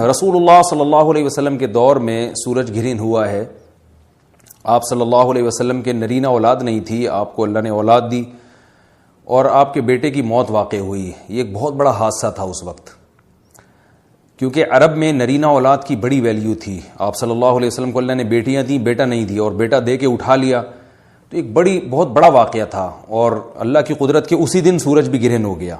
رسول اللہ صلی اللہ علیہ وسلم کے دور میں سورج گرہن ہوا ہے. آپ صلی اللہ علیہ وسلم کے نرینہ اولاد نہیں تھی, آپ کو اللہ نے اولاد دی اور آپ کے بیٹے کی موت واقع ہوئی. یہ ایک بہت بڑا حادثہ تھا اس وقت, کیونکہ عرب میں نرینہ اولاد کی بڑی ویلیو تھی. آپ صلی اللہ علیہ وسلم کو اللہ نے بیٹیاں دیں, بیٹا نہیں دیا, اور بیٹا دے کے اٹھا لیا, تو ایک بہت بڑا واقعہ تھا. اور اللہ کی قدرت کے اسی دن سورج بھی گرہن ہو گیا.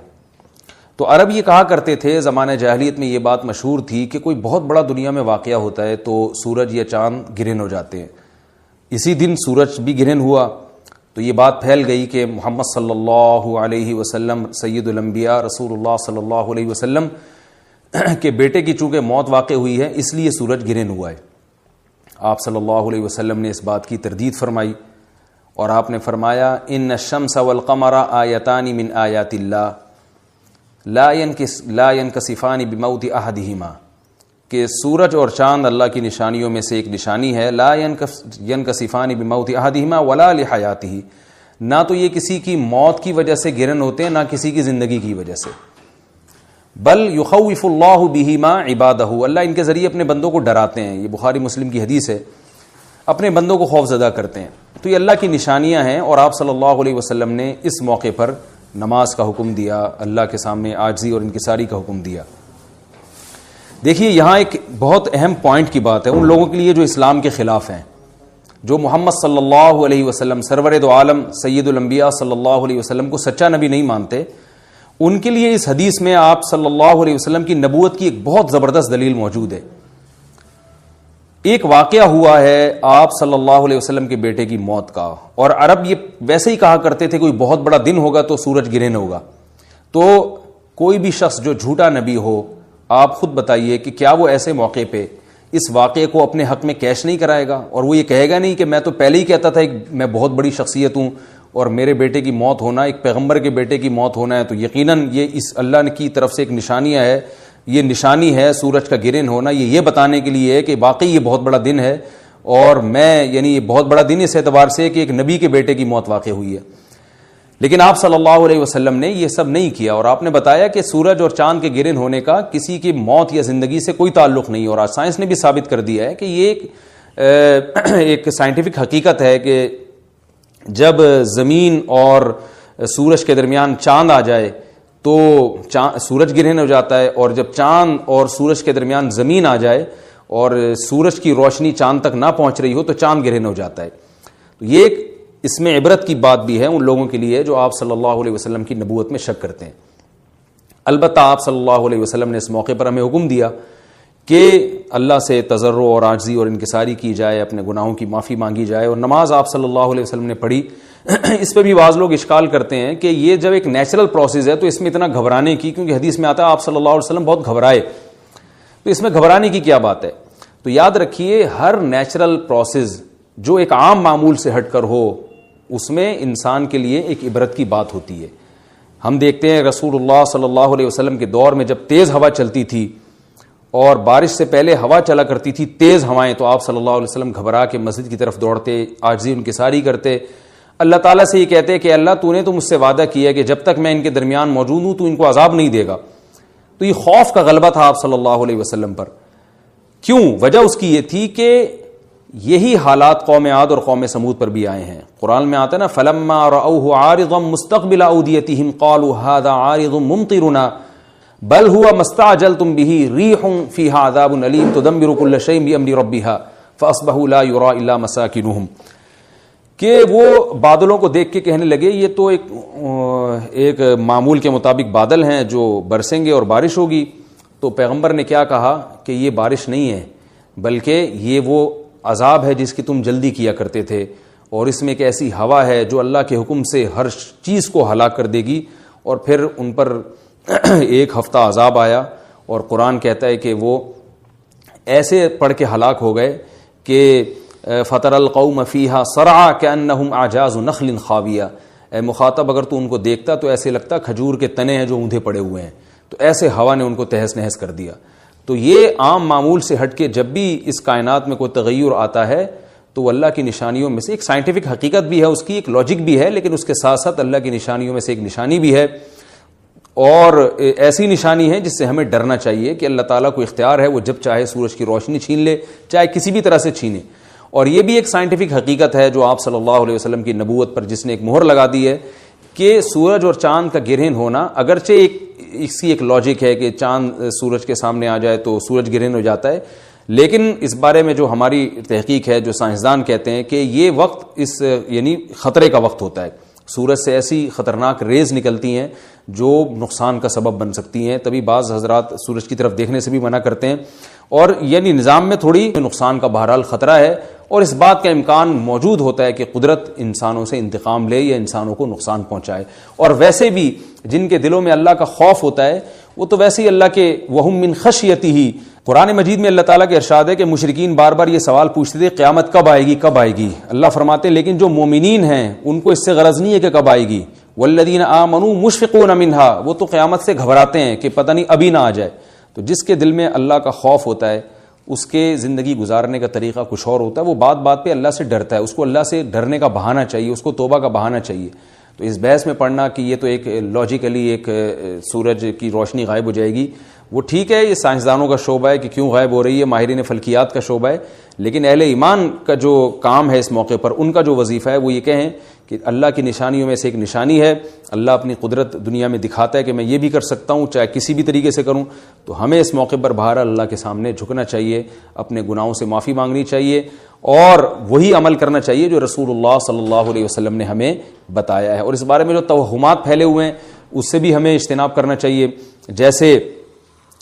تو عرب یہ کہا کرتے تھے, زمانہ جاہلیت میں یہ بات مشہور تھی کہ کوئی بہت بڑا دنیا میں واقعہ ہوتا ہے تو سورج یا چاند گرہن ہو جاتے ہیں. اسی دن سورج بھی گرہن ہوا تو یہ بات پھیل گئی کہ محمد صلی اللہ علیہ وسلم سید الانبیاء رسول اللہ صلی اللہ علیہ وسلم کے بیٹے کی چونکہ موت واقع ہوئی ہے اس لیے سورج گرہن ہوا ہے. آپ صلی اللہ علیہ وسلم نے اس بات کی تردید فرمائی اور آپ نے فرمایا ان الشمس والقمر آیتان من آیات اللہ لا ينکسفان بموت احدہما, کہ سورج اور چاند اللہ کی نشانیوں میں سے ایک نشانی ہے. لا ينکسفان بموت احدہما ولا لحیاتہ, نہ تو یہ کسی کی موت کی وجہ سے گرہن ہوتے ہیں نہ کسی کی زندگی کی وجہ سے. بل یخوف اللہ بہما عبادہ, اللہ ان کے ذریعے اپنے بندوں کو ڈراتے ہیں. یہ بخاری مسلم کی حدیث ہے, اپنے بندوں کو خوف زدہ کرتے ہیں. تو یہ اللہ کی نشانیاں ہیں اور آپ صلی اللہ علیہ وسلم نے اس موقع پر نماز کا حکم دیا, اللہ کے سامنے عاجزی اور انکساری کا حکم دیا. دیکھیے یہاں ایک بہت اہم پوائنٹ کی بات ہے ان لوگوں کے لیے جو اسلام کے خلاف ہیں, جو محمد صلی اللہ علیہ وسلم سرور دو عالم سید الانبیاء صلی اللہ علیہ وسلم کو سچا نبی نہیں مانتے. ان کے لیے اس حدیث میں آپ صلی اللہ علیہ وسلم کی نبوت کی ایک بہت زبردست دلیل موجود ہے. ایک واقعہ ہوا ہے آپ صلی اللہ علیہ وسلم کے بیٹے کی موت کا, اور عرب یہ ویسے ہی کہا کرتے تھے کوئی بہت بڑا دن ہوگا تو سورج گرہن ہوگا. تو کوئی بھی شخص جو جھوٹا نبی ہو, آپ خود بتائیے کہ کیا وہ ایسے موقع پہ اس واقعے کو اپنے حق میں کیش نہیں کرائے گا, اور وہ یہ کہے گا نہیں کہ میں تو پہلے ہی کہتا تھا میں بہت بڑی شخصیت ہوں اور میرے بیٹے کی موت ہونا, ایک پیغمبر کے بیٹے کی موت ہونا ہے تو یقیناً یہ اس اللہ کی طرف سے ایک نشانیاں ہے, یہ نشانی ہے سورج کا گرہن ہونا, یہ بتانے کے لیے ہے کہ واقعی یہ بہت بڑا دن ہے اور میں یہ بہت بڑا دن اس اعتبار سے کہ ایک نبی کے بیٹے کی موت واقع ہوئی ہے. لیکن آپ صلی اللہ علیہ وسلم نے یہ سب نہیں کیا, اور آپ نے بتایا کہ سورج اور چاند کے گرہن ہونے کا کسی کی موت یا زندگی سے کوئی تعلق نہیں. اور آج سائنس نے بھی ثابت کر دیا ہے کہ یہ ایک سائنٹیفک حقیقت ہے کہ جب زمین اور سورج کے درمیان چاند آ جائے تو سورج گرہن ہو جاتا ہے, اور جب چاند اور سورج کے درمیان زمین آ جائے اور سورج کی روشنی چاند تک نہ پہنچ رہی ہو تو چاند گرہن ہو جاتا ہے. تو یہ ایک اس میں عبرت کی بات بھی ہے ان لوگوں کے لیے جو آپ صلی اللہ علیہ وسلم کی نبوت میں شک کرتے ہیں. البتہ آپ صلی اللہ علیہ وسلم نے اس موقع پر ہمیں حکم دیا کہ اللہ سے تضرع اور عاجزی اور انکساری کی جائے, اپنے گناہوں کی معافی مانگی جائے. اور نماز آپ صلی اللہ علیہ وسلم نے پڑھی. اس پہ بھی بعض لوگ اشکال کرتے ہیں کہ یہ جب ایک نیچرل پروسیس ہے تو اس میں اتنا گھبرانے کی, کیونکہ حدیث میں آتا ہے آپ صلی اللہ علیہ وسلم بہت گھبرائے, تو اس میں گھبرانے کی کیا بات ہے. تو یاد رکھیے ہر نیچرل پروسیس جو ایک عام معمول سے ہٹ کر ہو اس میں انسان کے لیے ایک عبرت کی بات ہوتی ہے. ہم دیکھتے ہیں رسول اللہ صلی اللہ علیہ وسلم کے دور میں جب تیز ہوا چلتی تھی اور بارش سے پہلے ہوا چلا کرتی تھی تیز ہوائیں, تو آپ صلی اللہ علیہ وسلم گھبرا کے مسجد کی طرف دوڑتے, عاجزی انکساری کرتے, اللہ تعالیٰ سے یہ کہتے کہ اللہ تو نے تو مجھ سے وعدہ کیا ہے کہ جب تک میں ان کے درمیان موجود ہوں تو ان کو عذاب نہیں دے گا. تو یہ خوف کا غلبہ تھا آپ صلی اللہ علیہ وسلم پر. کیوں؟ وجہ اس کی یہ تھی کہ یہی حالات قوم عاد اور قوم سمود پر بھی آئے ہیں. قرآن میں آتا ہے نا فلما رأوه عارضا مستقبل اودیتهم قالوا هذا عارض ممطرنا بل هو ما استعجلتم به ريح فيها عذاب أليم تدمر كل شيء بأمر ربها فأصبحوا لا يرى إلا مساكنهم. کہ وہ بادلوں کو دیکھ کے کہنے لگے یہ تو ایک معمول کے مطابق بادل ہیں جو برسیں گے اور بارش ہوگی. تو پیغمبر نے کیا کہا کہ یہ بارش نہیں ہے بلکہ یہ وہ عذاب ہے جس کی تم جلدی کیا کرتے تھے, اور اس میں ایک ایسی ہوا ہے جو اللہ کے حکم سے ہر چیز کو ہلاک کر دے گی. اور پھر ان پر ایک ہفتہ عذاب آیا اور قرآن کہتا ہے کہ وہ ایسے پڑھ کے ہلاک ہو گئے کہ فَتَرَى الْقَوْمَ فِيهَا صَرْعَىٰ كَأَنَّهُمْ أَعْجَازُ نَخْلٍ خَاوِيَةٍ. اے مخاطب اگر تو ان کو دیکھتا تو ایسے لگتا کھجور کے تنے ہیں جو اوندھے پڑے ہوئے ہیں. تو ایسے ہوا نے ان کو تہس نہس کر دیا. تو یہ عام معمول سے ہٹ کے جب بھی اس کائنات میں کوئی تغیر آتا ہے تو وہ اللہ کی نشانیوں میں سے ایک سائنٹیفک حقیقت بھی ہے, اس کی ایک لاجک بھی ہے, لیکن اس کے ساتھ ساتھ اللہ کی نشانیوں میں سے ایک نشانی بھی ہے. اور ایسی نشانی ہے جس سے ہمیں ڈرنا چاہیے کہ اللہ تعالیٰ کو اختیار ہے، وہ جب چاہے سورج کی روشنی چھین لے، چاہے کسی بھی طرح سے چھینے۔ اور یہ بھی ایک سائنٹیفک حقیقت ہے جو آپ صلی اللہ علیہ وسلم کی نبوت پر جس نے ایک مہر لگا دی ہے کہ سورج اور چاند کا گرہن ہونا، اگرچہ اس کی ایک لاجک ہے کہ چاند سورج کے سامنے آ جائے تو سورج گرہن ہو جاتا ہے، لیکن اس بارے میں جو ہماری تحقیق ہے، جو سائنسدان کہتے ہیں کہ یہ وقت یعنی خطرے کا وقت ہوتا ہے، سورج سے ایسی خطرناک ریز نکلتی ہیں جو نقصان کا سبب بن سکتی ہیں، تبھی بعض حضرات سورج کی طرف دیکھنے سے بھی منع کرتے ہیں، اور یعنی نظام میں تھوڑی نقصان کا بہرحال خطرہ ہے، اور اس بات کا امکان موجود ہوتا ہے کہ قدرت انسانوں سے انتقام لے یا انسانوں کو نقصان پہنچائے۔ اور ویسے بھی جن کے دلوں میں اللہ کا خوف ہوتا ہے وہ تو ویسے ہی اللہ کے وہم من خشیتہ، قرآن مجید میں اللہ تعالیٰ کے ارشاد ہے کہ مشرکین بار بار یہ سوال پوچھتے تھے قیامت کب آئے گی کب آئے گی، اللہ فرماتے ہیں لیکن جو مومنین ہیں ان کو اس سے غرض نہیں ہے کہ کب آئے گی، والذین آمنوا مشفقون منہا، وہ تو قیامت سے گھبراتے ہیں کہ پتہ نہیں ابھی نہ آ جائے۔ تو جس کے دل میں اللہ کا خوف ہوتا ہے اس کے زندگی گزارنے کا طریقہ کچھ اور ہوتا ہے، وہ بات بات پہ اللہ سے ڈرتا ہے، اس کو اللہ سے ڈرنے کا بہانہ چاہیے، اس کو توبہ کا بہانہ چاہیے۔ تو اس بحث میں پڑھنا کہ یہ تو ایک لاجیکلی ایک سورج کی روشنی غائب ہو جائے گی، وہ ٹھیک ہے، یہ سائنسدانوں کا شعبہ ہے کہ کیوں غائب ہو رہی ہے، ماہرین فلکیات کا شعبہ ہے، لیکن اہل ایمان کا جو کام ہے اس موقع پر، ان کا جو وظیفہ ہے وہ یہ کہیں کہ اللہ کی نشانیوں میں سے ایک نشانی ہے، اللہ اپنی قدرت دنیا میں دکھاتا ہے کہ میں یہ بھی کر سکتا ہوں چاہے کسی بھی طریقے سے کروں، تو ہمیں اس موقع پر بہرحال اللہ کے سامنے جھکنا چاہیے، اپنے گناہوں سے معافی مانگنی چاہیے، اور وہی عمل کرنا چاہیے جو رسول اللہ صلی اللہ علیہ وسلم نے ہمیں بتایا ہے۔ اور اس بارے میں جو توہمات پھیلے ہوئے ہیں اس سے بھی ہمیں اجتناب کرنا چاہیے، جیسے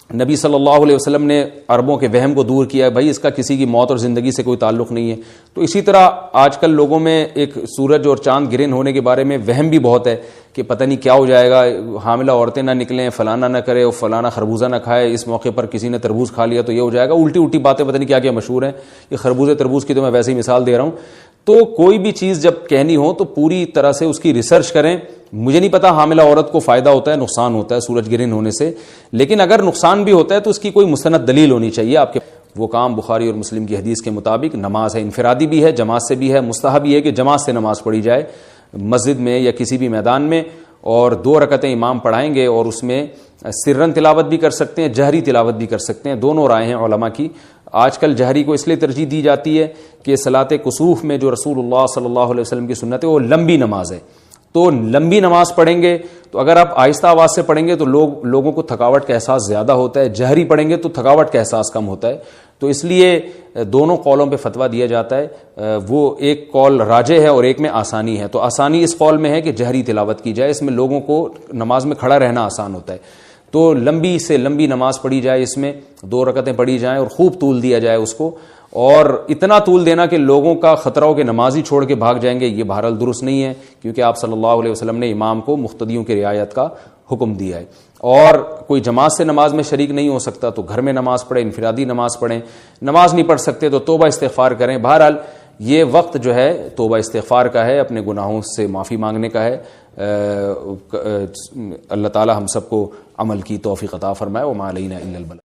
نبی صلی اللہ علیہ وسلم نے عربوں کے وہم کو دور کیا ہے، بھائی اس کا کسی کی موت اور زندگی سے کوئی تعلق نہیں ہے، تو اسی طرح آج کل لوگوں میں ایک سورج اور چاند گرہن ہونے کے بارے میں وہم بھی بہت ہے کہ پتہ نہیں کیا ہو جائے گا، حاملہ عورتیں نہ نکلیں، فلانا نہ کرے اور فلانا خربوزہ نہ کھائے، اس موقع پر کسی نے تربوز کھا لیا تو یہ ہو جائے گا، الٹی الٹی باتیں پتہ نہیں کیا کیا مشہور ہیں، یہ خربوزے تربوز کی تو میں ویسے ہی مثال دے رہا ہوں۔ تو کوئی بھی چیز جب کہنی ہو تو پوری طرح سے اس کی ریسرچ کریں۔ مجھے نہیں پتا حاملہ عورت کو فائدہ ہوتا ہے نقصان ہوتا ہے سورج گرہن ہونے سے، لیکن اگر نقصان بھی ہوتا ہے تو اس کی کوئی مستند دلیل ہونی چاہیے آپ کے۔ وہ کام بخاری اور مسلم کی حدیث کے مطابق نماز ہے، انفرادی بھی ہے، جماعت سے بھی ہے، مستحب یہ ہے کہ جماعت سے نماز پڑھی جائے مسجد میں یا کسی بھی میدان میں، اور 2 رکعتیں امام پڑھائیں گے اور اس میں سرن تلاوت بھی کر سکتے ہیں، جہری تلاوت بھی کر سکتے ہیں، دونوں رائے ہیں علماء کی۔ آج کل جہری کو اس لیے ترجیح دی جاتی ہے کہ صلاۃ کسوف میں جو رسول اللہ صلی اللہ علیہ وسلم کی سنت ہے وہ لمبی نماز ہے، تو لمبی نماز پڑھیں گے تو اگر آپ آہستہ آواز سے پڑھیں گے تو لوگوں کو تھکاوٹ کا احساس زیادہ ہوتا ہے، جہری پڑھیں گے تو تھکاوٹ کا احساس کم ہوتا ہے، تو اس لیے دونوں قولوں پہ فتویٰ دیا جاتا ہے۔ وہ ایک قول راجح ہے اور ایک میں آسانی ہے، تو آسانی اس قول میں ہے کہ جہری تلاوت کی جائے، اس میں لوگوں کو نماز میں کھڑا رہنا آسان ہوتا ہے، تو لمبی سے لمبی نماز پڑھی جائے، اس میں 2 رکعتیں پڑھی جائیں اور خوب طول دیا جائے اس کو، اور اتنا طول دینا کہ لوگوں کا خطرہ ہو کہ نماز ہی چھوڑ کے بھاگ جائیں گے، یہ بہرحال درست نہیں ہے، کیونکہ آپ صلی اللہ علیہ وسلم نے امام کو مقتدیوں کی رعایت کا حکم دیا ہے۔ اور کوئی جماعت سے نماز میں شریک نہیں ہو سکتا تو گھر میں نماز پڑھیں، انفرادی نماز پڑھیں، نماز نہیں پڑھ سکتے تو توبہ استغفار کریں۔ بہرحال یہ وقت جو ہے توبہ استغفار کا ہے، اپنے گناہوں سے معافی مانگنے کا ہے۔ اللہ تعالی ہم سب کو عمل کی توفیق عطا فرمائے۔ وما علینا الا البلاغ۔